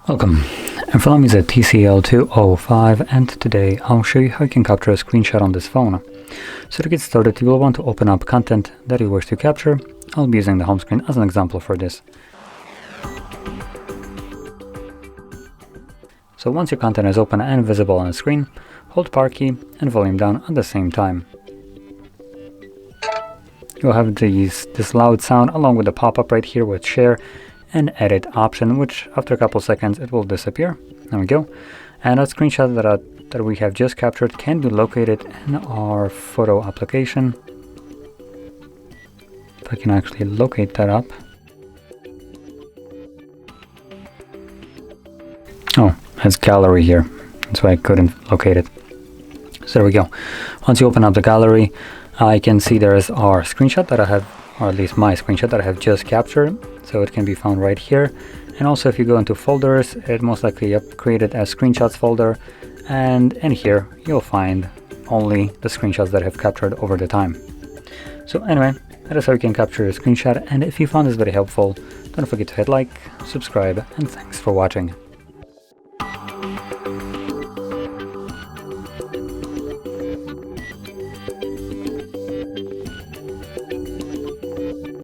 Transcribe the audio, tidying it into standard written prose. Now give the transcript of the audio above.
Welcome, and follow me at TCL 205, and today I'll show you how you can capture a screenshot on this phone. So to get started, you will want to open up content that you wish to capture. I'll be using the home screen as an example for this. So once your content is open and visible on the screen, hold power key and volume down at the same time. You'll have this loud sound along with the pop-up right here with share and edit option, which after a couple seconds it will disappear. There we go. And that screenshot that we have just captured can be located in our photo application. If I can actually locate that up. Oh, it's gallery here. That's why I couldn't locate it. So there we go. Once you open up the gallery, I can see there is our screenshot that I have, or at least my screenshot that I have just captured. So it can be found right here. And also if you go into folders, it most likely created as screenshots folder. And in here, you'll find only the screenshots that I have captured over the time. So anyway, that is how you can capture a screenshot. And if you found this very helpful, don't forget to hit like, subscribe, and thanks for watching.